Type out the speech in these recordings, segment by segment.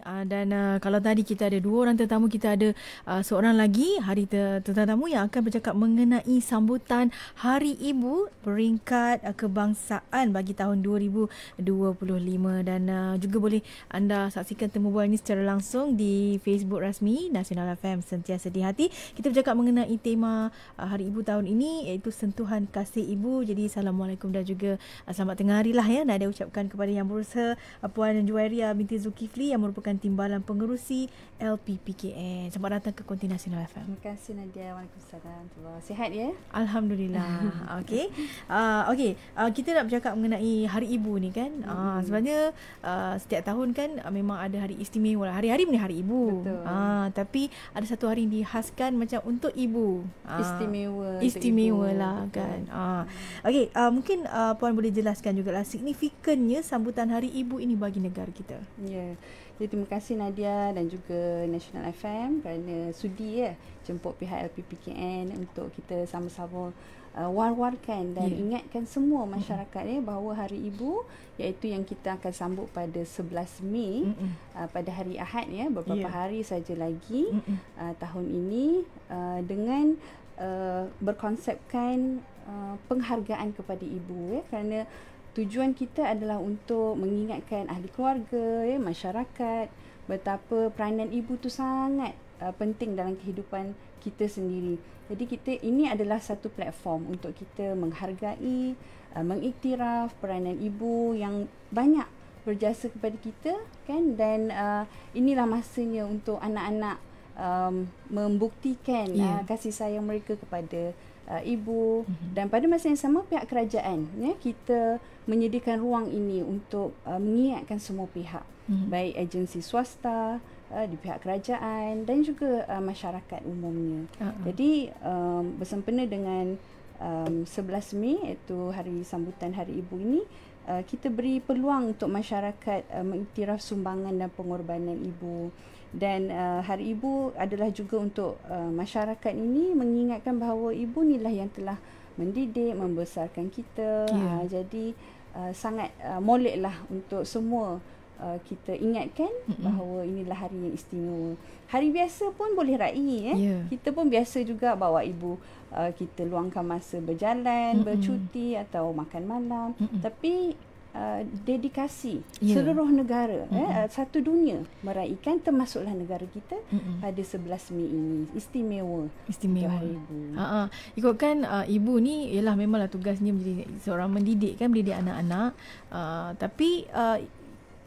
Dan kalau tadi kita ada dua orang tetamu, kita ada seorang lagi tetamu yang akan bercakap mengenai sambutan Hari Ibu peringkat kebangsaan bagi tahun 2025. Dan juga boleh anda saksikan temu bual ini secara langsung di Facebook rasmi Nasional FM Sentiasa di Hati. Kita bercakap mengenai tema Hari Ibu tahun ini, iaitu sentuhan kasih ibu. Jadi Assalamualaikum dan juga selamat tengah hari lah ya. Nak ucapkan kepada Yang Berusaha Puan Juwairia binti Zulkifli yang merupakan Timbalan Pengerusi LPPKN. Selamat datang ke Konti Nasional FM. Terima kasih Nadia. Waalaikumsalam. Sihat ya? Alhamdulillah. Okey. Kita nak bercakap mengenai Hari Ibu ni kan. Sebenarnya setiap tahun kan memang ada hari istimewa lah. Hari-hari ni Hari Ibu. Betul. Tapi ada satu hari yang dihaskan macam untuk ibu. Istimewa lah kan. Okey, mungkin Puan boleh jelaskan jugalah signifikannya sambutan Hari Ibu ini bagi negara kita. Ya. Jadi terima kasih Nadia dan juga National FM kerana sudi jemput pihak LPPKN untuk kita sama-sama war-warkan dan ingatkan semua masyarakat bahawa Hari Ibu iaitu yang kita akan sambut pada 11 Mei pada hari Ahad beberapa hari saja lagi tahun ini dengan berkonsepkan penghargaan kepada ibu kerana tujuan kita adalah untuk mengingatkan ahli keluarga, masyarakat, betapa peranan ibu tu sangat penting dalam kehidupan kita sendiri. Jadi ini adalah satu platform untuk kita menghargai, mengiktiraf peranan ibu yang banyak berjasa kepada kita kan, dan inilah masanya untuk anak-anak membuktikan kasih sayang mereka kepada ibu. Dan pada masa yang sama pihak kerajaan kita menyediakan ruang ini untuk mengingatkan semua pihak, baik agensi swasta, di pihak kerajaan dan juga masyarakat umumnya. Jadi bersempena dengan 11 Mei iaitu hari sambutan Hari Ibu ini, kita beri peluang untuk masyarakat mengiktiraf sumbangan dan pengorbanan ibu. Dan Hari Ibu adalah juga untuk masyarakat ini mengingatkan bahawa ibu inilah yang telah mendidik, membesarkan kita. Jadi sangat moleklah untuk semua kita ingatkan bahawa inilah hari yang istimewa. Hari biasa pun boleh raih Kita pun biasa juga bawa ibu kita luangkan masa berjalan, bercuti atau makan malam. Tapi dedikasi seluruh negara satu dunia meraihkan, termasuklah negara kita pada 11 Mei ini. Istimewa Hari Ibu. Ikutkan ibu ni ialah memanglah tugasnya menjadi seorang mendidik anak-anak, tapi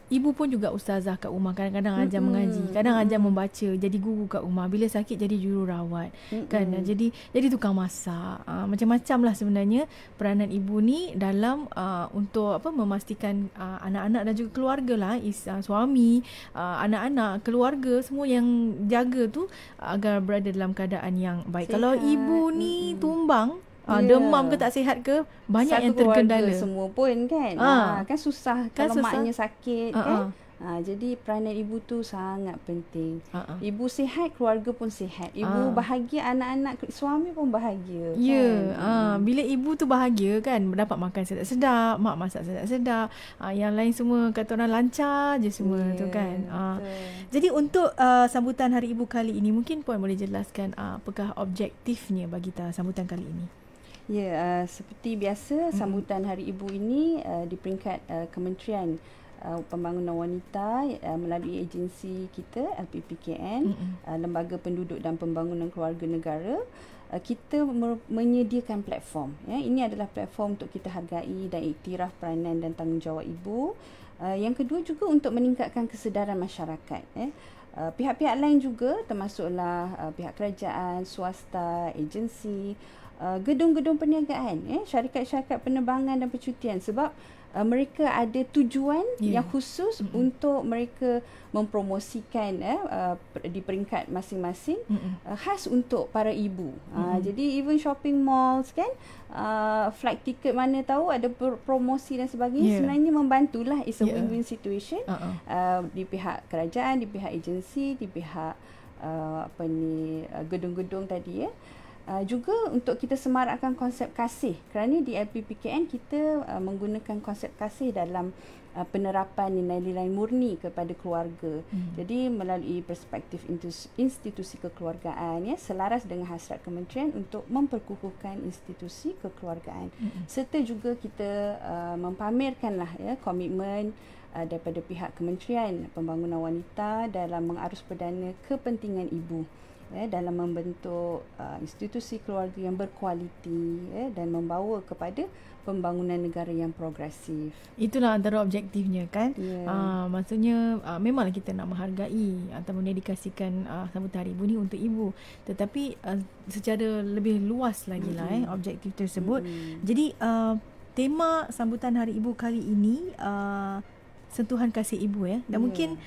ibu pun juga ustazah kat rumah, kadang-kadang ajar mengaji, kadang ajar membaca, jadi guru kat rumah, bila sakit jadi jururawat kan, jadi tukang masak, macam-macam lah sebenarnya peranan ibu ni dalam untuk memastikan anak-anak dan juga keluarga lah, suami, anak-anak, keluarga semua yang jaga tu agar berada dalam keadaan yang baik. Sihat. Kalau ibu ni tumbang, demam ke tak sihat ke, banyak satu yang terkendala. Semua pun kan. Kan susah kalau maknya sakit kan. Jadi peranan ibu tu sangat penting. Ibu sihat, keluarga pun sihat. Ibu bahagia, anak-anak, suami pun bahagia. Kan? Bila ibu tu bahagia kan, dapat makan sedap-sedap, mak masak sedap-sedap, yang lain semua kata orang lancar je semua tu kan. Jadi untuk sambutan Hari Ibu kali ini, mungkin Puan boleh jelaskan apakah objektifnya bagi kita sambutan kali ini? Seperti biasa sambutan Hari Ibu ini di peringkat Kementerian Pembangunan Wanita melalui agensi kita LPPKN, Lembaga Penduduk dan Pembangunan Keluarga Negara, kita menyediakan platform. Ini adalah platform untuk kita hargai dan iktiraf peranan dan tanggungjawab ibu. Yang kedua juga untuk meningkatkan kesedaran masyarakat. Pihak-pihak lain juga termasuklah pihak kerajaan, swasta, agensi, gedung-gedung perniagaan, syarikat-syarikat penerbangan dan percutian, sebab mereka ada tujuan yang khusus untuk mereka mempromosikan di peringkat masing-masing khas untuk para ibu. Jadi even shopping malls kan, flight ticket mana tahu ada promosi dan sebagainya, sebenarnya membantulah. It's a win-win situation di pihak kerajaan, di pihak agensi, di pihak gedung-gedung tadi Juga untuk kita semarakkan konsep kasih, kerana di LPPKN kita menggunakan konsep kasih dalam penerapan nilai-nilai murni kepada keluarga. Jadi melalui perspektif institusi kekeluargaan, ya, selaras dengan hasrat kementerian untuk memperkukuhkan institusi kekeluargaan. Serta juga kita mempamerkanlah, ya, komitmen daripada pihak Kementerian Pembangunan Wanita dalam mengarus perdana kepentingan ibu, ya, dalam membentuk institusi keluarga yang berkualiti, ya, dan membawa kepada pembangunan negara yang progresif. Itulah antara objektifnya, kan? Maksudnya memanglah kita nak menghargai atau mendedikasikan sambutan Hari Ibu ni untuk ibu, tetapi secara lebih luas lagi lah objektif tersebut. Jadi tema sambutan Hari Ibu kali ini sentuhan kasih ibu, ya. Dan mungkin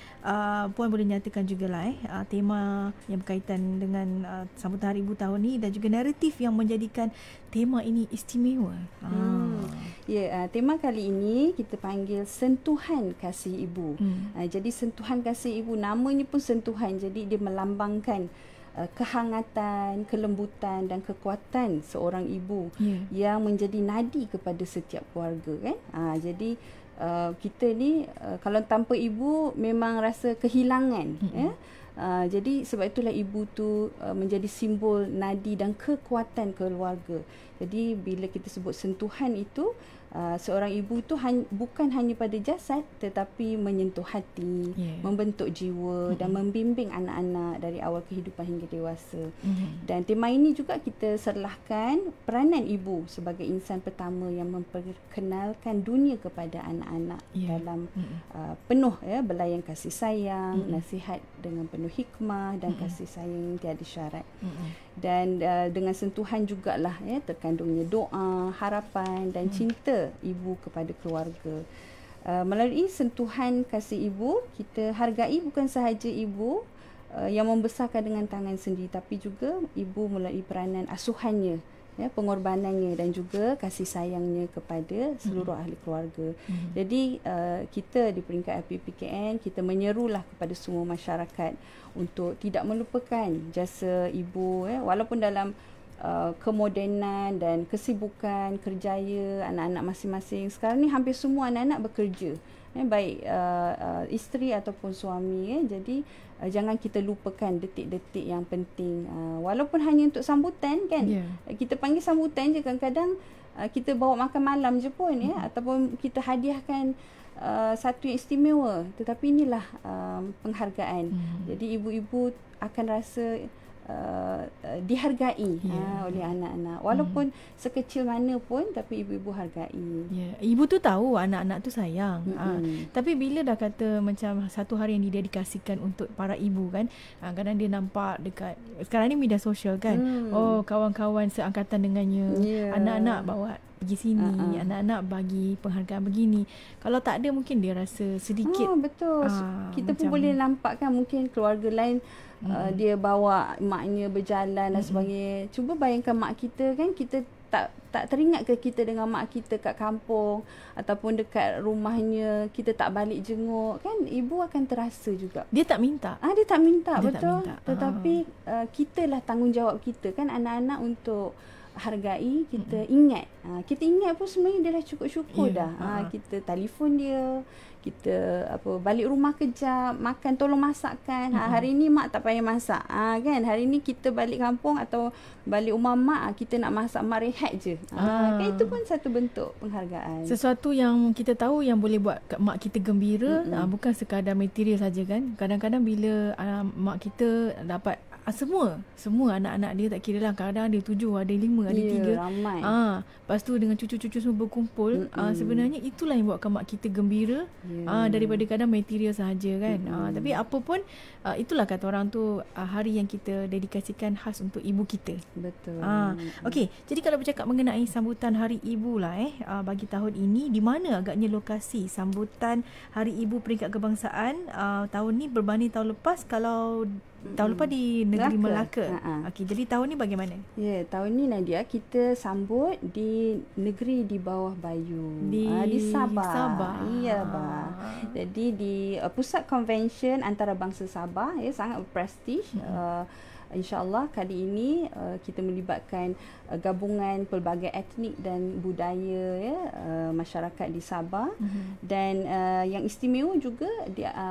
Puan boleh nyatakan jugalah tema yang berkaitan dengan sambutan Hari Ibu tahun ni dan juga naratif yang menjadikan tema ini istimewa. Tema kali ini kita panggil sentuhan kasih ibu. Jadi sentuhan kasih ibu, namanya pun sentuhan, jadi dia melambangkan kehangatan, kelembutan dan kekuatan seorang ibu yang menjadi nadi kepada setiap keluarga, kan? Jadi kita ni kalau tanpa ibu memang rasa kehilangan, ya. Jadi sebab itulah ibu tu menjadi simbol nadi dan kekuatan keluarga. Jadi bila kita sebut sentuhan itu, seorang ibu tu bukan hanya pada jasad tetapi menyentuh hati, membentuk jiwa dan membimbing anak-anak dari awal kehidupan hingga dewasa. Dan tema ini juga kita serlahkan peranan ibu sebagai insan pertama yang memperkenalkan dunia kepada anak-anak dalam penuh, ya, belayan kasih sayang, nasihat dengan penuh hikmah dan kasih sayang yang tiada syarat. Dan dengan sentuhan jugalah, ya, terkandungnya doa, harapan dan cinta ibu kepada keluarga. Melalui sentuhan kasih ibu, kita hargai bukan sahaja ibu yang membesarkan dengan tangan sendiri, tapi juga ibu melalui peranan asuhannya, ya, pengorbanannya dan juga kasih sayangnya kepada seluruh ahli keluarga. Jadi kita di peringkat LPPKN, kita menyerulah kepada semua masyarakat untuk tidak melupakan jasa ibu, ya, walaupun dalam kemodenan dan kesibukan kerjaya anak-anak masing-masing. Sekarang ni hampir semua anak-anak bekerja, baik isteri ataupun suami, ya. Jadi jangan kita lupakan detik-detik yang penting, walaupun hanya untuk sambutan, kan. Kita panggil sambutan je, kadang-kadang kita bawa makan malam je pun, ya, ataupun kita hadiahkan satu yang istimewa, tetapi inilah penghargaan. Jadi ibu-ibu akan rasa dihargai oleh anak-anak, walaupun sekecil mana pun, tapi ibu-ibu hargai. Ibu tu tahu anak-anak tu sayang. Tapi bila dah kata macam satu hari yang didedikasikan untuk para ibu, kan, kadang dia nampak dekat sekarang ni media sosial, kan, oh, kawan-kawan seangkatan dengannya, anak-anak bawa pergi sini, anak-anak bagi penghargaan begini. Kalau tak ada, mungkin dia rasa sedikit. Betul. Kita pun boleh nampak, kan, mungkin keluarga lain dia bawa maknya berjalan dan sebagainya. Cuba bayangkan mak kita, kan, kita tak teringat ke kita dengan mak kita kat kampung ataupun dekat rumahnya, kita tak balik jenguk, kan, ibu akan terasa juga. Dia tak minta. Dia tak minta, betul. Tetapi kitalah tanggungjawab kita, kan, anak-anak untuk hargai, kita ingat. Kita ingat pun sebenarnya dia dah cukup syukur dah. Kita telefon dia, kita balik rumah kejap, makan, tolong masakkan. Hari ni mak tak payah masak. Kan, hari ni kita balik kampung atau balik rumah mak, kita nak masak, mak rehat je. Kan, itu pun satu bentuk penghargaan. Sesuatu yang kita tahu yang boleh buat mak kita gembira, bukan sekadar material saja, kan. Kadang-kadang bila mak kita dapat semua anak-anak dia, tak kira lah, kadang ada 7, ada 5, ada 3, ramai. Lepas tu dengan cucu-cucu semua berkumpul, sebenarnya itulah yang buatkan mak kita gembira, daripada kadang material sahaja, kan. Tapi apa pun, itulah kata orang tu, hari yang kita dedikasikan khas untuk ibu kita. Betul. Okey, jadi kalau bercakap mengenai sambutan Hari Ibu lah, bagi tahun ini, di mana agaknya lokasi sambutan Hari Ibu peringkat kebangsaan tahun ni berbanding tahun lepas? Kalau tahun lepas di negeri Melaka. Okey, jadi tahun ni bagaimana? Tahun ni, Nadia, kita sambut di negeri di bawah Bayu. Di Sabah. Ya, bah. Jadi di Pusat Konvensyen Antarabangsa Sabah, sangat berprestij. InsyaAllah kali ini kita melibatkan gabungan pelbagai etnik dan budaya masyarakat di Sabah. Dan yang istimewa juga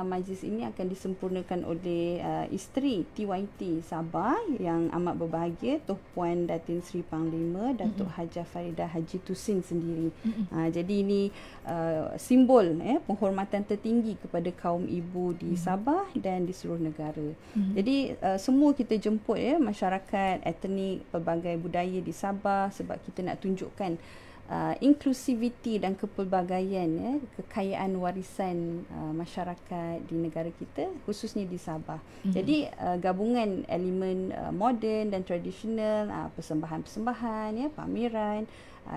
majlis ini akan disempurnakan oleh isteri TYT Sabah yang amat berbahagia, Tuan Puan Datin Seri Panglima Datuk Hajah Faridah Haji Tusin sendiri. Jadi ini simbol penghormatan tertinggi kepada kaum ibu di Sabah dan di seluruh negara. Jadi semua kita jemput masyarakat etnik pelbagai budaya di Sabah sebab kita nak tunjukkan inklusiviti dan kepelbagaian kekayaan warisan masyarakat di negara kita, khususnya di Sabah. Jadi gabungan elemen moden dan tradisional, persembahan-persembahan, pameran,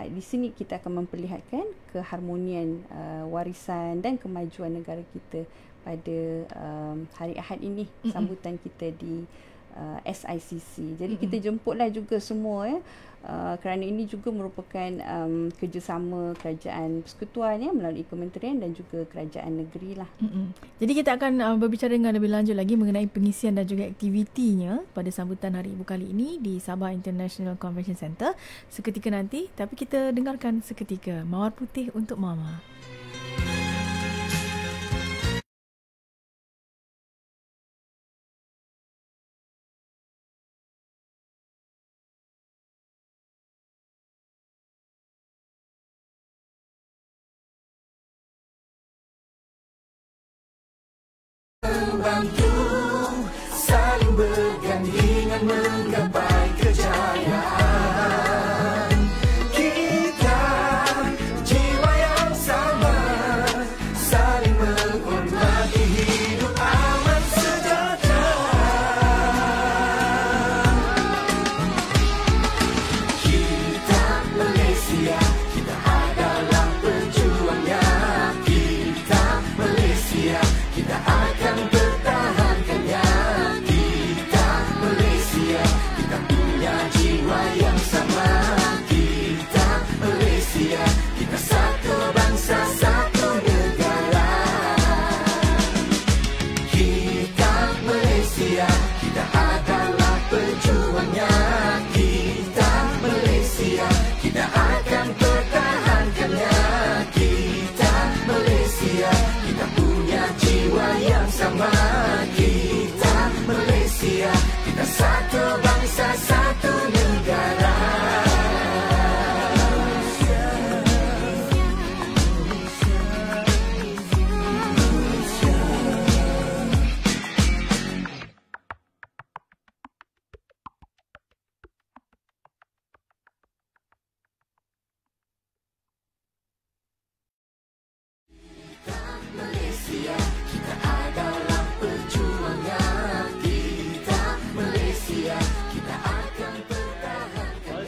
di sini kita akan memperlihatkan keharmonian warisan dan kemajuan negara kita pada hari Ahad ini, sambutan kita di SICC. Jadi kita jemputlah juga semua kerana ini juga merupakan kerjasama kerajaan persekutuan melalui kementerian dan juga kerajaan negeri lah. Jadi kita akan berbicara dengan lebih lanjut lagi mengenai pengisian dan juga aktivitinya pada sambutan Hari Ibu kali ini di Sabah International Convention Centre seketika nanti. Tapi kita dengarkan seketika Mawar Putih untuk Mama. Bantu saling bergandingan menggapai kejayaan. Kita jiwa yang sama, saling menghormati hidup aman sejahtera. Kita Malaysia, kita adalah pejuangnya. Kita Malaysia, kita akan pertahankannya. Kita Malaysia, kita punya jiwa yang sama. Kita Malaysia, kita satu bangsa, satu negara. Kita Malaysia, kita adalah pejuangnya. Kita Malaysia, kita akan pertahankannya. Kita Malaysia, kita punya jiwa yang sama. Kita Malaysia, kita satu bangsa, satu negara. Malaysia, kita adalah pejuangnya. Kita Malaysia, kita akan pertahankannya.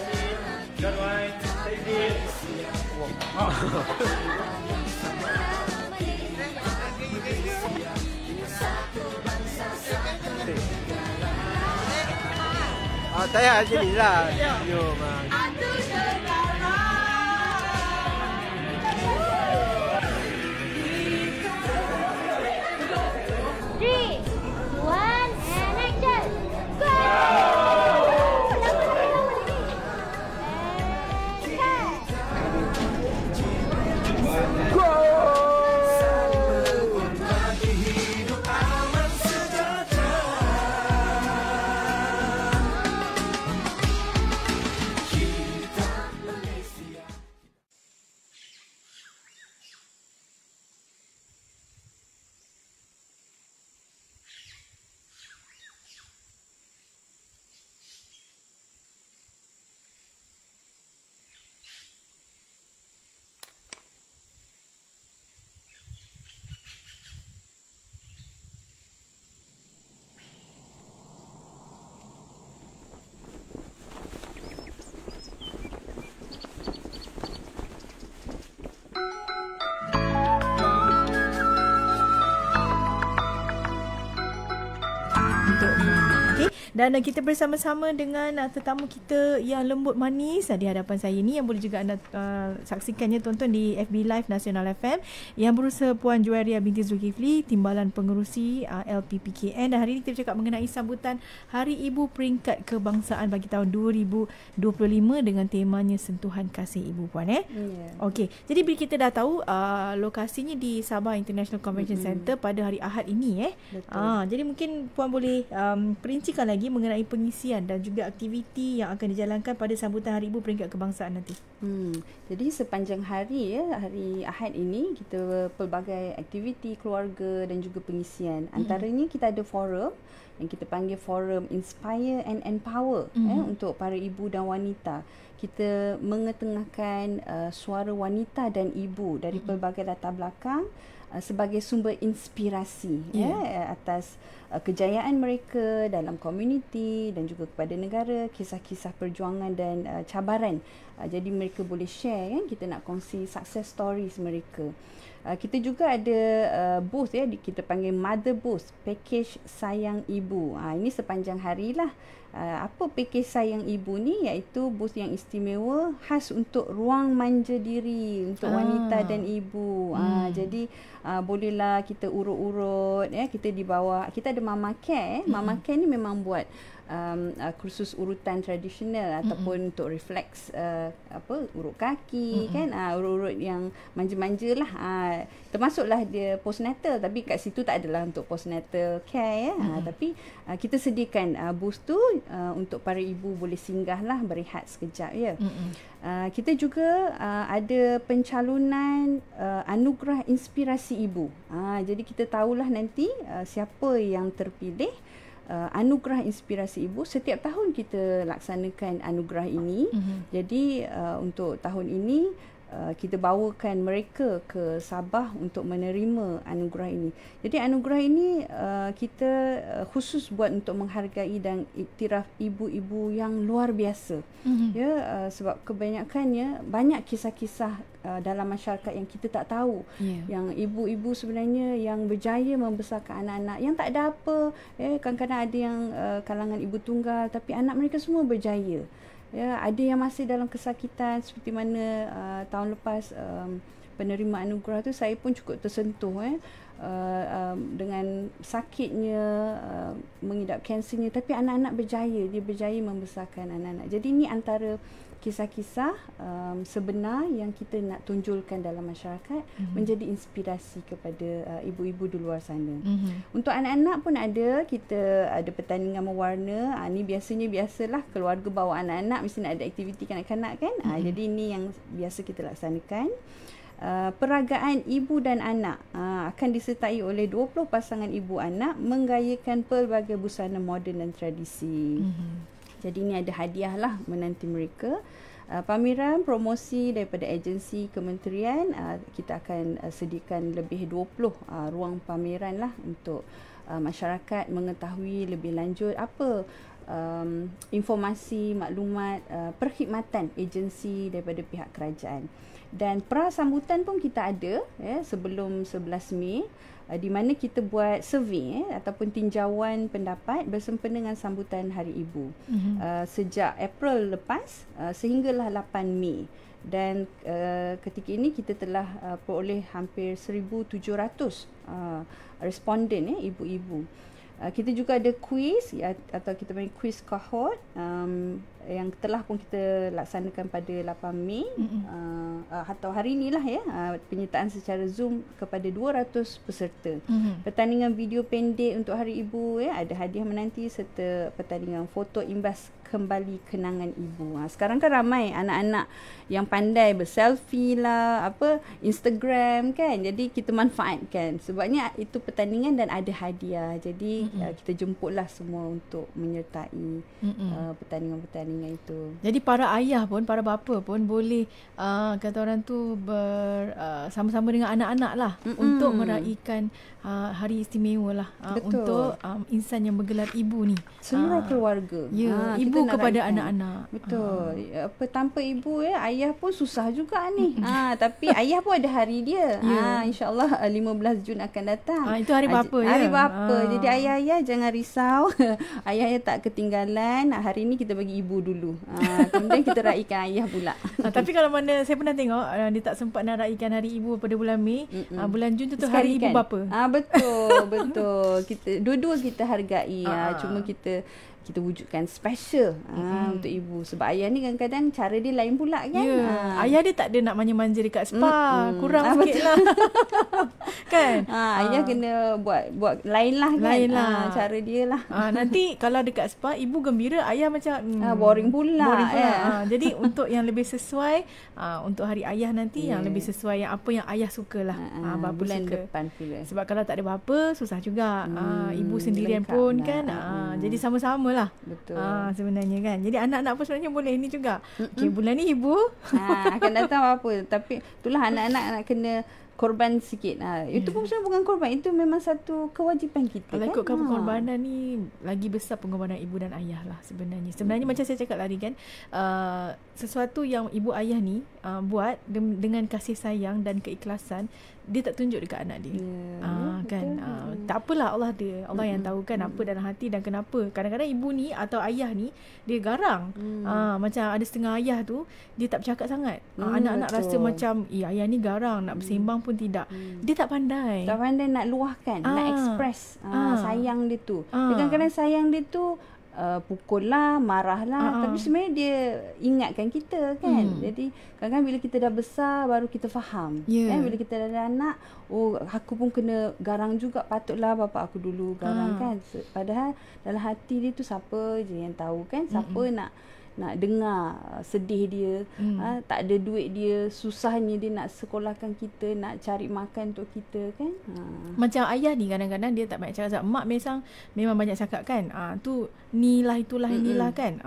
Saya sini lah. Yo, man. Dan kita bersama-sama dengan tetamu kita yang lembut manis di hadapan saya ni, yang boleh juga anda saksikannya tonton di FB Live Nasional FM, yang berusaha Puan Juwairiyah binti Zulkifli, Timbalan Pengerusi LPPKN. Dan hari ini kita bercakap mengenai sambutan Hari Ibu Peringkat Kebangsaan bagi tahun 2025 dengan temanya Sentuhan Kasih Ibu, Puan. Okey, jadi bila kita dah tahu lokasinya di Sabah International Convention Centre pada hari Ahad ini. Jadi mungkin Puan boleh perincikan lagi mengenai pengisian dan juga aktiviti yang akan dijalankan pada sambutan Hari Ibu Peringkat Kebangsaan nanti. Jadi sepanjang hari hari Ahad ini kita pelbagai aktiviti keluarga dan juga pengisian. Antaranya kita ada forum yang kita panggil Forum Inspire and Empower untuk para ibu dan wanita. Kita mengetengahkan suara wanita dan ibu dari pelbagai latar belakang sebagai sumber inspirasi atas kejayaan mereka dalam komuniti dan juga kepada negara, kisah-kisah perjuangan dan cabaran. Jadi mereka boleh share, kita nak kongsi success stories mereka. Kita juga ada booth kita panggil Mother Booth, package Sayang Ibu. Ini sepanjang hari lah. Apa package Sayang Ibu ni? Iaitu booth yang istimewa khas untuk ruang manja diri untuk wanita dan ibu. Jadi bolehlah kita urut-urut, kita di bawah. Kita ada Mama Care. Mama Care ni memang buat kursus urutan tradisional ataupun untuk refleks urut kaki kan, urut-urut yang manja-manja lah, termasuklah dia postnatal, tapi kat situ tak adalah untuk postnatal care tapi kita sediakan booth tu untuk para ibu boleh singgah lah, berehat sekejap kita juga ada pencalonan anugerah inspirasi ibu. Jadi kita tahulah nanti siapa yang terpilih anugerah inspirasi ibu. Setiap tahun kita laksanakan anugerah ini. Jadi untuk tahun ini kita bawakan mereka ke Sabah untuk menerima anugerah ini. Jadi anugerah ini kita khusus buat untuk menghargai dan iktiraf ibu-ibu yang luar biasa. Sebab kebanyakannya banyak kisah-kisah dalam masyarakat yang kita tak tahu. Yang ibu-ibu sebenarnya yang berjaya membesarkan anak-anak yang tak ada apa. Kadang-kadang ada yang kalangan ibu tunggal tapi anak mereka semua berjaya. Ada yang masih dalam kesakitan seperti mana tahun lepas penerima anugerah tu saya pun cukup tersentuh dengan sakitnya mengidap kansernya, tapi anak-anak dia berjaya membesarkan anak-anak. Jadi ini antara kisah-kisah sebenar yang kita nak tunjulkan dalam masyarakat, menjadi inspirasi kepada ibu-ibu di luar sana. Untuk anak-anak pun kita ada pertandingan mewarna. Ni biasalah keluarga bawa anak-anak mesti nak ada aktiviti kanak-kanak kan. Jadi ini yang biasa kita laksanakan. Peragaan ibu dan anak akan disertai oleh 20 pasangan ibu anak menggayakan pelbagai busana moden dan tradisi. Jadi ini ada hadiah lah menanti mereka. Pameran promosi daripada agensi kementerian, kita akan sediakan lebih 20 ruang pameran lah untuk masyarakat mengetahui lebih lanjut apa informasi, maklumat, perkhidmatan agensi daripada pihak kerajaan. Dan prasambutan pun kita ada sebelum 11 Mei, di mana kita buat survey ataupun tinjauan pendapat bersempena dengan sambutan Hari Ibu sejak April lepas sehinggalah 8 Mei. Dan ketika ini kita telah peroleh hampir 1,700 responden ibu-ibu. Kita juga ada quiz atau kita panggil quiz cohort yang telah pun kita laksanakan pada 8 Mei atau hari inilah penyertaan secara Zoom kepada 200 peserta. Pertandingan video pendek untuk Hari Ibu ada hadiah menanti serta pertandingan foto imbas kembali kenangan ibu. Sekarang kan ramai anak-anak yang pandai berselfie lah, Instagram kan. Jadi kita manfaatkan. Sebabnya itu pertandingan dan ada hadiah. Jadi kita jemputlah semua untuk menyertai pertandingan-pertandingan itu. Jadi para ayah pun, para bapa pun boleh kata orang tu sama-sama dengan anak-anak lah untuk meraihkan hari istimewa lah untuk insan yang bergelar ibu ni. Seluruh keluarga. Ibu nak kepada raikan. anak-anak. Betul. Apa tanpa ibu ayah pun susah juga ni. Tapi ayah pun ada hari dia. InsyaAllah 15 Jun akan datang. Itu hari bapa ya. Hari bapa. Jadi ayah-ayah jangan risau. Ayah tak ketinggalan. Hari ni kita bagi ibu dulu. Kemudian kita raikan ayah pula. Tapi kalau mana saya pernah tengok dia tak sempat nak raikan hari ibu pada bulan Mei. Bulan Jun tu hari ibu bapa. Betul. Kita dua-dua kita hargai. Cuma kita wujudkan special untuk ibu. Sebab ayah ni kadang-kadang cara dia lain pula kan. Ayah dia tak ada nak manja-manja dekat spa. Kurang sikit lah. Kan? Ayah kena buat lain lah kan. Cara dia lah. Nanti kalau dekat spa ibu gembira, ayah macam boring pula. Jadi untuk yang lebih sesuai untuk hari ayah nanti yang lebih sesuai yang apa yang ayah sukalah. Bapa bulan suka. Depan pula. Sebab kalau tak ada bapa susah juga. Ibu sendirian pun lah. kan. Jadi sama-sama lah. Betul. Sebenarnya kan. Jadi anak-anak pun sebenarnya boleh ni juga. Okay, bulan ni ibu akan datang apa. Tapi itulah anak-anak nak kena korban sikit. Itu pun sebenarnya bukan korban. Itu memang satu kewajipan kita. Kalau kan? ikutkan pengorbanan ni lagi besar pengorbanan ibu dan ayah lah sebenarnya. Sebenarnya macam saya cakap tadi kan, sesuatu yang ibu ayah ni buat dengan kasih sayang dan keikhlasan, dia tak tunjuk dekat anak dia. Kan. Tak apalah, Allah yang tahu kan apa dalam hati dan kenapa. Kadang-kadang ibu ni atau ayah ni dia garang. Macam ada setengah ayah tu dia tak bercakap sangat. Anak-anak rasa macam ayah ni garang, nak bersembang pun tidak. Dia tak pandai. Tak pandai nak luahkan, nak express sayang dia tu. Kadang-kadang sayang dia tu pukul lah, marah lah, tapi sebenarnya dia ingatkan kita kan. Jadi kadang-kadang bila kita dah besar baru kita faham kan. Bila kita dah ada anak, aku pun kena garang juga, patutlah bapa aku dulu garang kan. Padahal dalam hati dia tu siapa je yang tahu kan. Siapa nak dengar sedih dia, tak ada duit dia, susahnya dia nak sekolahkan kita, nak cari makan untuk kita kan. Macam ayah ni kadang-kadang dia tak banyak cakap. Mak memang banyak cakap kan. Tu ni lah, itulah, inilah kan.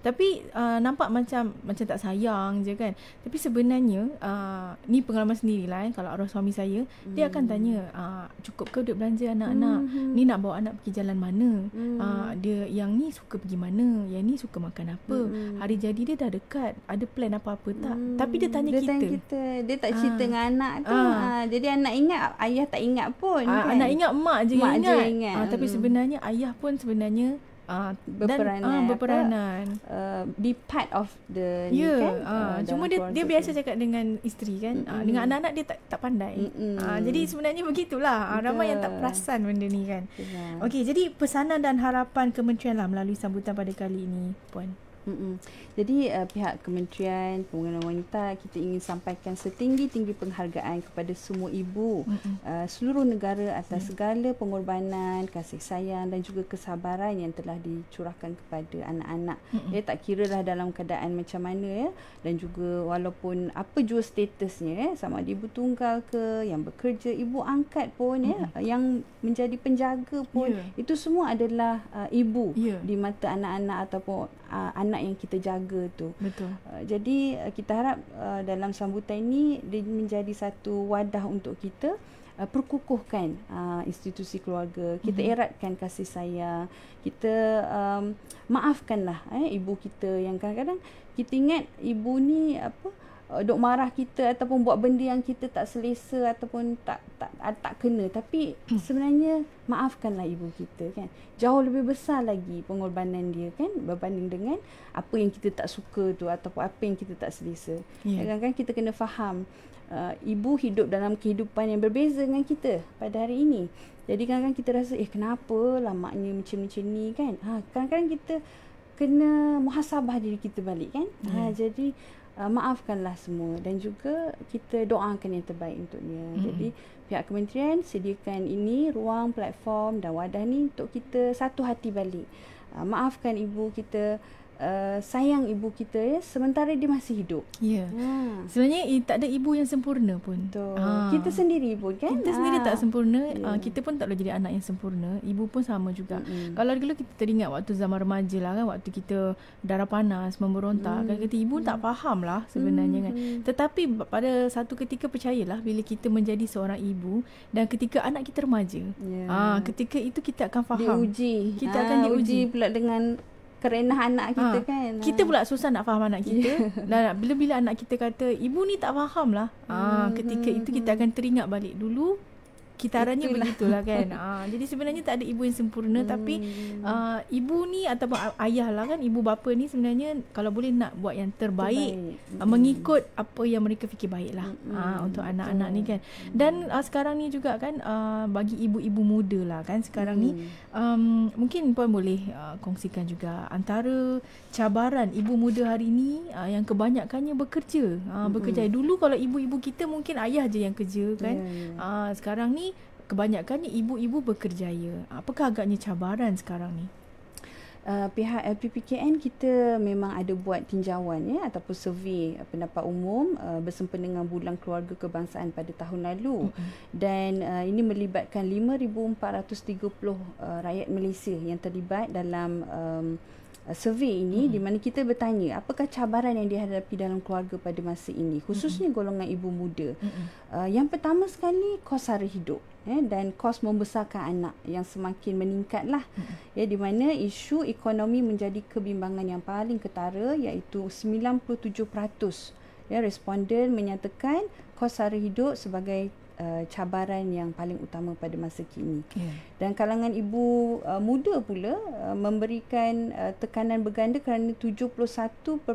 Tapi nampak macam tak sayang je kan. Tapi sebenarnya ni pengalaman sendirilah kalau arwah suami saya, dia akan tanya, cukup ke duit belanja anak-anak? Ni nak bawa anak pergi jalan mana? Dia yang ni suka pergi mana? Yang ni suka makan apa? Hari jadi dia dah dekat, ada plan apa-apa tak? Tapi dia tanya kita. Dia tak cerita dengan anak tu. Jadi anak ingat, ayah tak ingat pun kan? Anak ingat mak je ingat. Tapi sebenarnya ayah pun sebenarnya berperanan. Be part of the kan. Cuma dia biasa cakap dengan isteri kan. Dengan anak-anak dia tak pandai. Jadi sebenarnya begitulah. Ramai yang tak perasan benda ni kan. Okey, jadi pesanan dan harapan kementerian lah melalui sambutan pada kali ini, Puan. Jadi pihak Kementerian Pembangunan Wanita, kita ingin sampaikan setinggi-tinggi penghargaan kepada semua ibu seluruh negara atas segala pengorbanan, kasih sayang dan juga kesabaran yang telah dicurahkan kepada anak-anak. Tak kiralah dalam keadaan macam mana dan juga walaupun apa jua statusnya, sama ada ibu tunggal ke, yang bekerja, ibu angkat pun yang menjadi penjaga pun, itu semua adalah ibu di mata anak-anak ataupun anak yang kita jaga tu. Betul. Jadi kita harap dalam sambutan ini dia menjadi satu wadah untuk kita perkukuhkan institusi keluarga. Kita eratkan kasih sayang. Kita maafkanlah ibu kita yang kadang-kadang kita ingat ibu ni duk marah kita ataupun buat benda yang kita tak selesa ataupun tak kena, tapi sebenarnya maafkanlah ibu kita kan. Jauh lebih besar lagi pengorbanan dia kan berbanding dengan apa yang kita tak suka tu ataupun apa yang kita tak selesa. Kadang-kadang kita kena faham ibu hidup dalam kehidupan yang berbeza dengan kita pada hari ini. Jadi kadang-kadang kita rasa kenapa lah maknya macam ni kan. Kadang-kadang kita kena muhasabah diri kita balik kan. Jadi maafkanlah semua dan juga kita doakan yang terbaik untuknya. Jadi pihak kementerian sediakan ini ruang, platform dan wadah ni untuk kita satu hati balik. Maafkan ibu kita, sayang ibu kita sementara dia masih hidup. Sebenarnya tak ada ibu yang sempurna pun. Kita sendiri pun kan. Kita sendiri tak sempurna. Kita pun tak boleh jadi anak yang sempurna. Ibu pun sama juga. Kalau dulu kita teringat waktu zaman remaja lah kan, waktu kita darah panas, memberontak, kan kata ibu tak faham lah sebenarnya kan. Tetapi pada satu ketika percayalah, bila kita menjadi seorang ibu dan ketika anak kita remaja, ketika itu kita akan faham. Diuji. Kita akan diuji pula dengan kerenah anak kita kan. Kita pula susah nak faham anak kita. Dan bila-bila anak kita kata, ibu ni tak faham lah. Ketika itu kita akan teringat balik dulu. Kitarannya begitulah kan. Jadi sebenarnya tak ada ibu yang sempurna. Tapi ibu ni ataupun ayah lah kan, ibu bapa ni sebenarnya kalau boleh nak buat yang terbaik. Mengikut apa yang mereka fikir baik lah untuk anak-anak ni kan. Dan sekarang ni juga kan, bagi ibu-ibu muda lah kan sekarang ni, mungkin Puan boleh kongsikan juga antara cabaran ibu muda hari ni yang kebanyakannya bekerja. Bekerja. Dulu kalau ibu-ibu kita mungkin ayah je yang kerja kan. Sekarang ni kebanyakannya ibu-ibu bekerjaya. Apakah agaknya cabaran sekarang ni? Pihak LPPKN kita memang ada buat tinjauan ataupun survey pendapat umum bersempena dengan Bulan Keluarga Kebangsaan pada tahun lalu. Dan ini melibatkan 5,430 rakyat Malaysia yang terlibat dalam survey ini, di mana kita bertanya apakah cabaran yang dihadapi dalam keluarga pada masa ini, khususnya golongan ibu muda. Yang pertama sekali, kos sara hidup dan kos membesarkan anak yang semakin meningkat lah. Di mana isu ekonomi menjadi kebimbangan yang paling ketara, iaitu 97% responden menyatakan kos sara hidup sebagai cabaran yang paling utama pada masa kini. Dan kalangan ibu muda pula memberikan tekanan berganda kerana 71.6%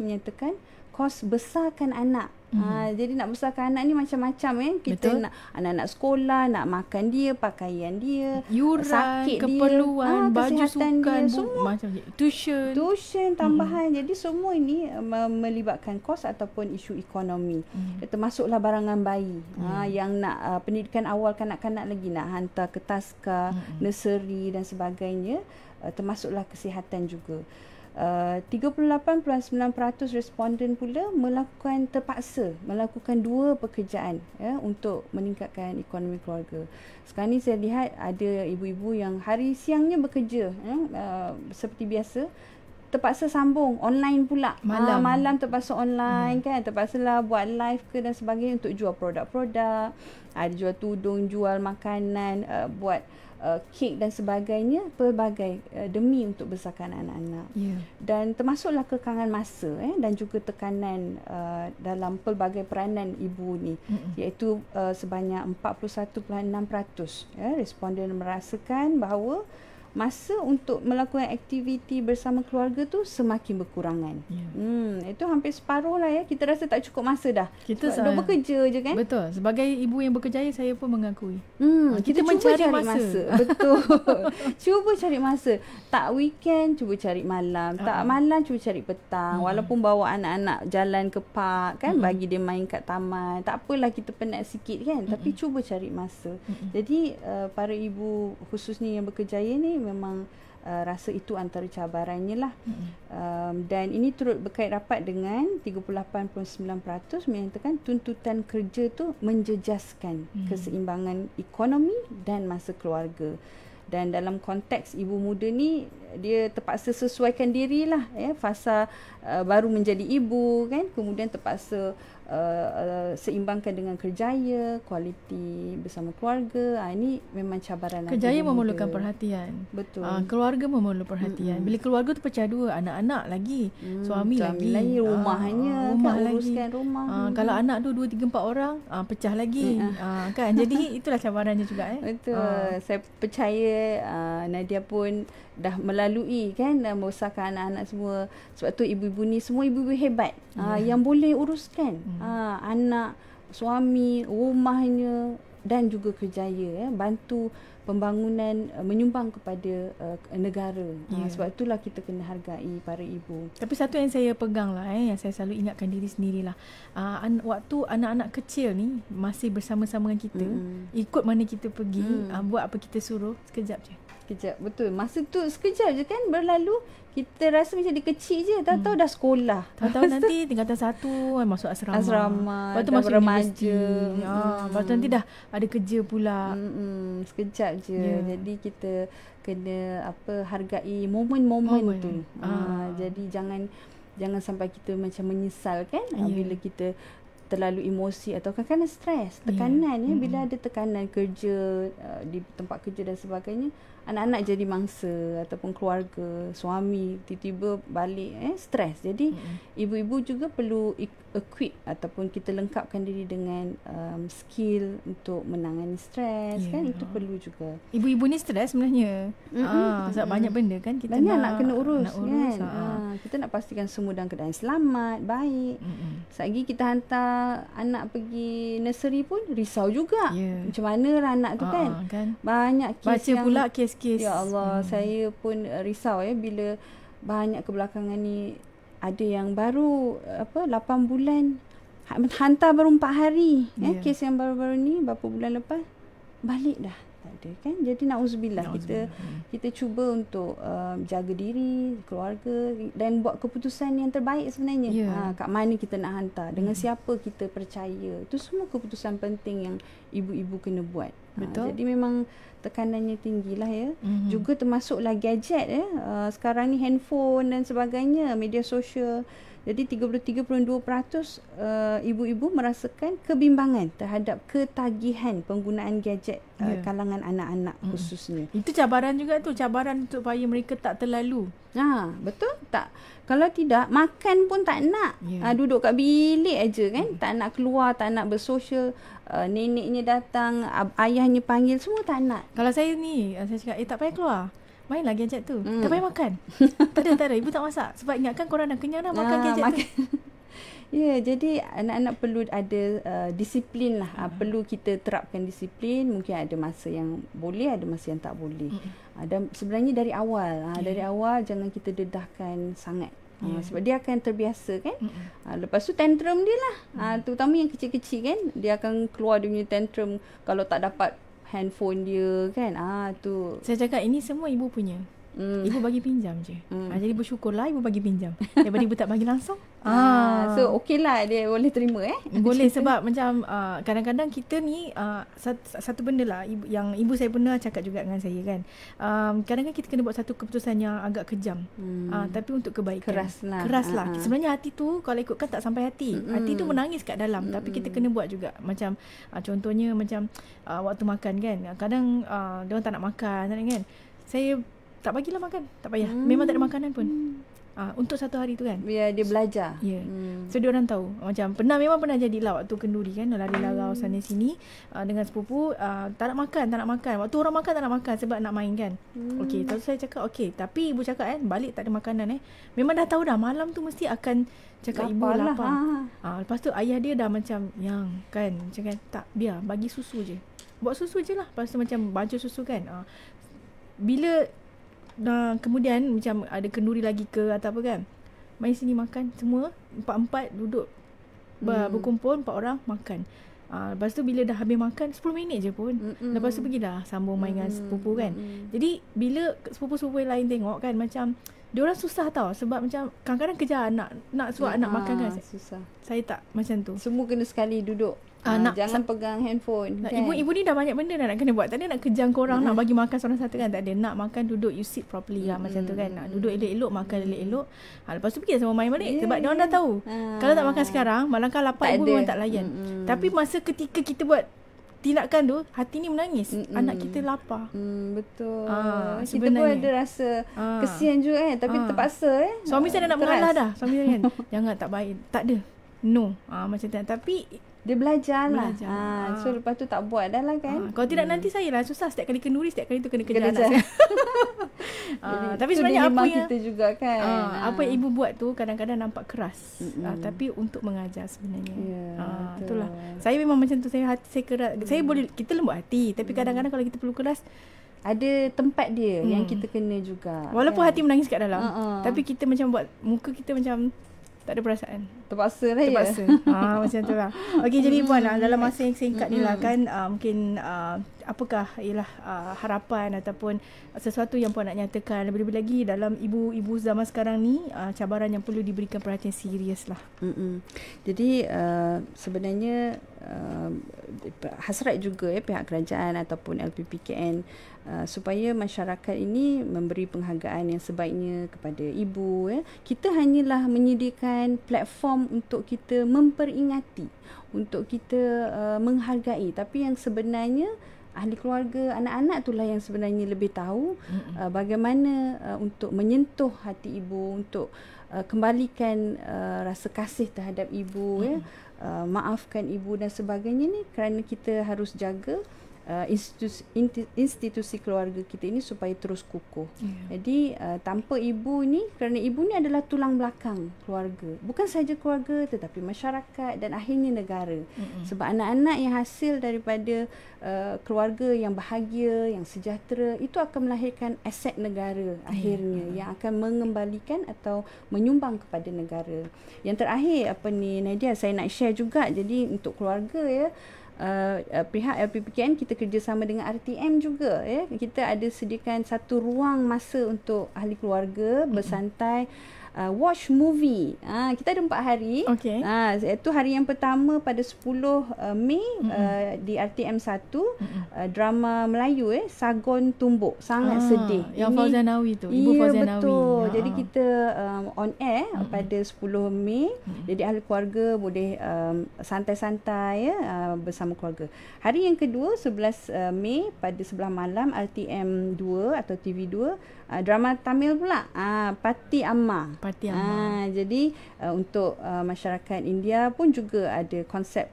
menyatakan kos besarkan anak. Jadi nak besarkan anak ni macam-macam kita nak anak-anak sekolah, nak makan dia, pakaian dia, yuran, sakit keperluan, dia, baju sukan dia, semua macam tuition tambahan. Jadi semua ini melibatkan kos ataupun isu ekonomi. Termasuklah barangan bayi yang nak pendidikan awal kanak-kanak lagi, nak hantar ke taska, nursery dan sebagainya. Termasuklah kesihatan juga. 38.9% responden pula terpaksa melakukan dua pekerjaan untuk meningkatkan ekonomi keluarga. Sekarang ni saya lihat ada ibu-ibu yang hari siangnya bekerja seperti biasa, terpaksa sambung online pula. Malam terpaksa online kan, terpaksalah buat live ke dan sebagainya untuk jual produk-produk, ada jual tudung, jual makanan, buat kek dan sebagainya, pelbagai demi untuk besarkan anak-anak. Dan termasuklah kekangan masa dan juga tekanan dalam pelbagai peranan ibu ni, iaitu sebanyak 41.6% responden merasakan bahawa masa untuk melakukan aktiviti bersama keluarga tu semakin berkurangan. Itu hampir separuh lah kita rasa tak cukup masa dah. Kita dah bekerja je kan. Betul. Sebagai ibu yang berkerjaya, saya pun mengakui. Kita mencari masa. Betul. Cuba cari masa. Tak weekend, cuba cari malam. Tak malam, cuba cari petang. Walaupun bawa anak-anak jalan ke park kan, bagi dia main kat taman. Tak apalah kita penat sikit kan, tapi cuba cari masa. Jadi para ibu khususnya yang berkerjaya ni memang rasa itu antara cabarannya lah. Dan ini turut berkait rapat dengan 38.9% menyatakan tuntutan kerja tu menjejaskan keseimbangan ekonomi dan masa keluarga. Dan dalam konteks ibu muda ni, dia terpaksa sesuaikan dirilah fasa baru menjadi ibu kan, kemudian terpaksa seimbangkan dengan kerjaya, kualiti bersama keluarga. Ini memang cabaran. Kerjaya memerlukan perhatian. Betul. Keluarga memerlukan perhatian. Bila keluarga tu pecah dua, anak-anak lagi, suami lagi, rumahnya kan, uruskan rumah. Kalau anak tu 2, 3, 4 orang, pecah lagi. Kan. Jadi itulah cabarannya juga. Betul. Saya percaya Nadia pun dah melalui kan, membesarkan anak-anak semua. Sebab tu ibu-ibu ni semua ibu-ibu hebat yang boleh uruskan anak, suami, rumahnya dan juga kerjaya, bantu pembangunan, menyumbang kepada negara. Sebab itulah kita kena hargai para ibu. Tapi satu yang saya pegang lah, yang saya selalu ingatkan diri sendirilah, waktu anak-anak kecil ni masih bersama-sama dengan kita, ikut mana kita pergi, buat apa kita suruh, sekejap je. Sekejap, betul. Masa tu sekejap je kan berlalu. Kita rasa macam dia kecil je, tahu-tahu dah sekolah. Tahu-tahu nanti tingkatan 1 masuk asrama. Lepas tu masuk remaja. Lepas tu nanti dah ada kerja pula. Sekejap je. Jadi kita kena hargai momen-momen tu. Jadi jangan sampai kita macam menyesal kan bila kita terlalu emosi atau kadang-kadang stres, tekanan ya. Bila ada tekanan kerja, di tempat kerja dan sebagainya, anak-anak jadi mangsa ataupun keluarga, suami tiba-tiba balik stres. Jadi ibu-ibu juga perlu equip ataupun kita lengkapkan diri dengan skill untuk menangani stres kan, itu perlu juga. Ibu-ibu ni stres sebenarnya. Sebab banyak benda kan kita banyak nak kena urus, urus kan. Kita nak pastikan semua dalam keadaan selamat, baik. Selagi kita hantar anak pergi nursery pun risau juga. Macam mana lah anak tu kan. Banyak kes baca yang pula kes-kes. Ya Allah, saya pun risau bila banyak kebelakangan ni ada yang baru 8 bulan hantar baru 4 hari. Kes yang baru-baru ni berapa bulan lepas balik dah. Tak ada kan. Jadi na'udzubillah, kita cuba untuk jaga diri, keluarga dan buat keputusan yang terbaik sebenarnya. Kat mana kita nak hantar, dengan siapa kita percaya. Itu semua keputusan penting yang ibu-ibu kena buat. Betul. Jadi memang tekanannya tinggilah ya. Juga termasuklah gadget ya. Sekarang ni handphone dan sebagainya, media sosial. Jadi 33.2% ibu-ibu merasakan kebimbangan terhadap ketagihan penggunaan gadget kalangan anak-anak khususnya. Itu cabaran juga tu, cabaran supaya mereka tak terlalu. Betul tak? Kalau tidak, makan pun tak nak. Duduk kat bilik aja kan, tak nak keluar, tak nak bersosial. Neneknya datang, ayahnya panggil, semua tak nak. Kalau saya ni, saya cakap, tak payah keluar. Mainlah gadget tu. Tak payah makan. tak ada. Ibu tak masak. Sebab ingatkan korang dah kenyang dah makan gadget tu. Jadi anak-anak perlu ada disiplin lah. Perlu kita terapkan disiplin. Mungkin ada masa yang boleh, ada masa yang tak boleh. Dan sebenarnya dari awal. Dari awal jangan kita dedahkan sangat. Sebab dia akan terbiasa kan. Lepas tu tantrum dia lah. Terutama yang kecil-kecil kan. Dia akan keluar dia punya tantrum kalau tak dapat handphone dia kan. Tu saya cakap ini semua ibu punya. Ibu bagi pinjam je. Jadi bersyukurlah ibu bagi pinjam daripada ibu tak bagi langsung. So okey lah, dia boleh terima Boleh sebab macam kadang-kadang kita ni satu benda lah yang ibu saya pernah cakap juga dengan saya kan. Kadang-kadang kita kena buat satu keputusan yang agak kejam. Tapi untuk kebaikan. Keras lah. Sebenarnya hati tu kalau ikutkan tak sampai hati. Hati tu menangis kat dalam. Tapi kita kena buat juga. Macam contohnya macam waktu makan kan. Kadang dia orang tak nak makan kan. Saya tak bagilah makan. Tak payah. Memang tak ada makanan pun. Untuk satu hari tu kan. Biar dia belajar. So dia orang tahu. Macam memang pernah jadilah waktu kenduri kan. Lari-larau sana sini. Dengan sepupu. Tak nak makan. Waktu orang makan tak nak makan. Sebab nak main kan. Okey. Lepas tu saya cakap okey. Tapi ibu cakap balik tak ada makanan Memang dah tahu dah. Malam tu mesti akan cakap ibu lapar. Lepas tu ayah dia dah macam yang kan. Macam kan. Tak. Biar. Bagi susu je. Buat susu je lah. Lepas tu macam baju susu kan. Bila kemudian macam ada kenduri lagi ke atau apa kan, mari sini makan semua, 4 duduk berkumpul 4 orang makan. Lepas tu bila dah habis makan 10 minit je pun. Lepas tu pergilah sambung main dengan sepupu kan. Jadi bila sepupu-sepupu lain tengok kan, macam diorang susah tau. Sebab macam kadang-kadang kejar nak suruh anak makan kan. Susah. Saya tak macam tu. Semua kena sekali duduk. Jangan pegang handphone kan? Ibu ni dah banyak benda nak kena buat. Tak ada nak kejang korang nak bagi makan seorang satu kan. Tak ada. Nak makan duduk, you sit properly lah macam tu kan. Duduk elok-elok, makan elok-elok. Lepas tu pergi sama main balik. Sebab diorang dah tahu. Kalau tak makan sekarang, malangkah lapar ibu memang tak layan. Tapi masa ketika kita buat tindakan tu, hati ni menangis. Anak kita lapar. Betul. Kita pun ada rasa kesian juga tapi terpaksa Suami saya dah nak mengalah dah. Suami saya kan, jangan, tak baik. Tak ada. No. Macam tu. Tapi dia belajar lah. So lepas tu tak buat dah lah kan. Kalau tidak nanti saya lah susah. Setiap kali kenduri, setiap kali tu kena kejar anak saya. Tapi sebenarnya apa yang kita juga kan. Apa yang ibu buat tu kadang-kadang nampak keras. Tapi untuk mengajar sebenarnya. Itulah. Saya memang macam tu. Saya keras. Saya boleh, kita lembut hati. Tapi kadang-kadang kalau kita perlu keras, ada tempat dia yang kita kena juga. Walaupun hati menangis kat dalam. Tapi kita macam buat muka kita macam tak ada perasaan. Terpaksa lah Macam tu lah. Okey, jadi Puan dalam masa yang singkat ni lah kan, mungkin apakah ialah harapan ataupun sesuatu yang puan nak nyatakan, lebih-lebih lagi dalam ibu-ibu zaman sekarang ni, cabaran yang perlu diberikan perhatian serius lah. Jadi sebenarnya hasrat juga pihak kerajaan ataupun LPPKN supaya masyarakat ini memberi penghargaan yang sebaiknya kepada ibu. Kita hanyalah menyediakan platform untuk kita memperingati, untuk kita menghargai, tapi yang sebenarnya ahli keluarga, anak-anak itulah yang sebenarnya lebih tahu bagaimana untuk menyentuh hati ibu, untuk kembalikan rasa kasih terhadap ibu, maafkan ibu dan sebagainya ni, kerana kita harus jaga institusi keluarga kita ini supaya terus kukuh. Jadi tanpa ibu ni, kerana ibu ni adalah tulang belakang keluarga, bukan sahaja keluarga tetapi masyarakat dan akhirnya negara. Sebab anak-anak yang hasil daripada keluarga yang bahagia, yang sejahtera, itu akan melahirkan aset negara akhirnya, yang akan mengembalikan atau menyumbang kepada negara. Yang terakhir Nadia, saya nak share juga. Jadi untuk keluarga pihak LPPKN kita kerjasama dengan RTM juga, kita ada sediakan satu ruang masa untuk ahli keluarga bersantai, watch movie. Kita ada 4 hari. Iaitu hari yang pertama pada 10 Mei di RTM 1, drama Melayu Sagon Tumbuk, sangat sedih. Yang Fauzan Nawi tu, Ibu Fauzan Nawi. Betul. Jadi kita on air pada 10 Mei. Jadi ahli keluarga boleh santai-santai bersama keluarga. Hari yang kedua 11 Mei pada 11 malam RTM 2 atau TV2, drama Tamil pula, Pati Amma. Jadi untuk masyarakat India pun juga ada konsep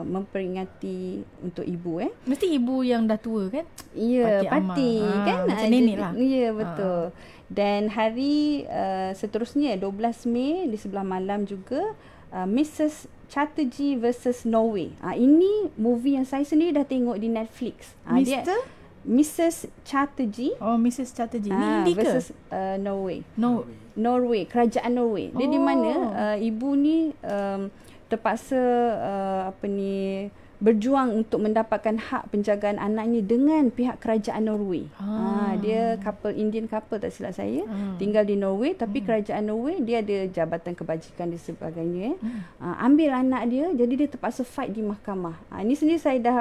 memperingati untuk ibu. Mesti ibu yang dah tua kan? Ya, Pati kan? Macam nenek lah. Ya, betul. Dan hari seterusnya 12 Mei di sebelah malam juga, Mrs. Chatterjee versus Norway. Ini movie yang saya sendiri dah tengok di Netflix. Mrs. Chatterjee. Mrs. Chatterjee. Ini Hindi ke? Versus Norway. Norway, kerajaan Norway. Dia di mana ibu ni terpaksa berjuang untuk mendapatkan hak penjagaan anaknya dengan pihak kerajaan Norway. Dia Indian couple tak silap saya, tinggal di Norway, tapi kerajaan Norway dia ada jabatan kebajikan dan sebagainya. Ambil anak dia, jadi dia terpaksa fight di mahkamah. Ini sendiri saya dah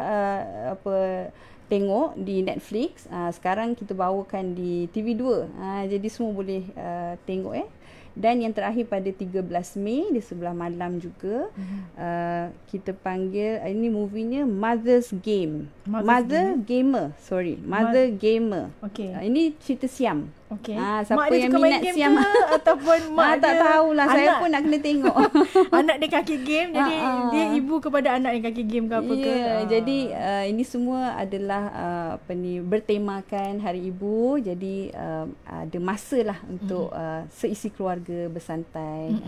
tengok di Netflix. Sekarang kita bawakan di TV2. Jadi semua boleh tengok. Dan yang terakhir pada 13 Mei di sebelah malam juga, kita panggil, ini movie-nya Mother's Game. Mother Gamer. Ini cerita Siam. Siapa mak dia yang suka minat main game Siam ke? Ataupun mak tak dia tahulah, saya anak. pun nak kena tengok. Anak dia kaki game, jadi dia ibu kepada anak yang kaki game ke apa ke. Jadi ini semua adalah bertemakan Hari Ibu. Jadi ada masa lah untuk seisi keluarga bersantai.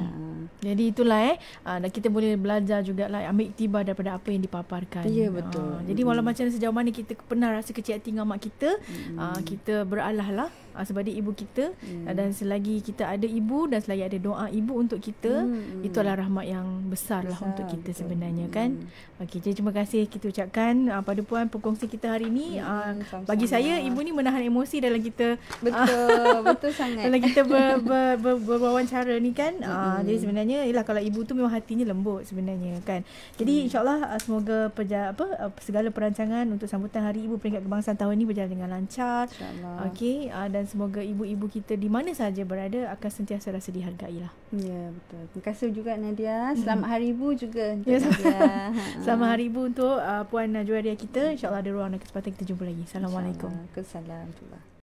Jadi itulah dan kita boleh belajar jugalah, ambil iktibar daripada apa yang dipaparkan. Ya, betul. Jadi walau macam sejauh mana kita pernah rasa kecil hati dengan mak kita, kita beralah lah sebab dia ibu kita, dan selagi kita ada ibu dan selagi ada doa ibu untuk kita, itu adalah rahmat yang besar lah untuk kita sebenarnya kan. Okey, jadi terima kasih kita ucapkan pada puan perkongsi kita hari ini. Bagi saya ibu ni menahan emosi dalam kita betul sangat dalam kita berwawancara ni kan. Jadi sebenarnya ialah kalau ibu tu memang hatinya lembut sebenarnya kan. Jadi insyaAllah semoga segala perancangan untuk sambutan Hari Ibu Peringkat Kebangsaan tahun ini berjalan dengan lancar. Okey, dan semoga ibu-ibu kita di mana sahaja berada akan sentiasa rasa dihargai lah. Ya, betul. Terima kasih juga Nadia. Selamat Hari Ibu juga untuk Nadia. Selamat Hari Ibu untuk Puan Juwaria kita. InsyaAllah ada ruang dan kesempatan kita jumpa lagi. Assalamualaikum. Waalaikumsalam.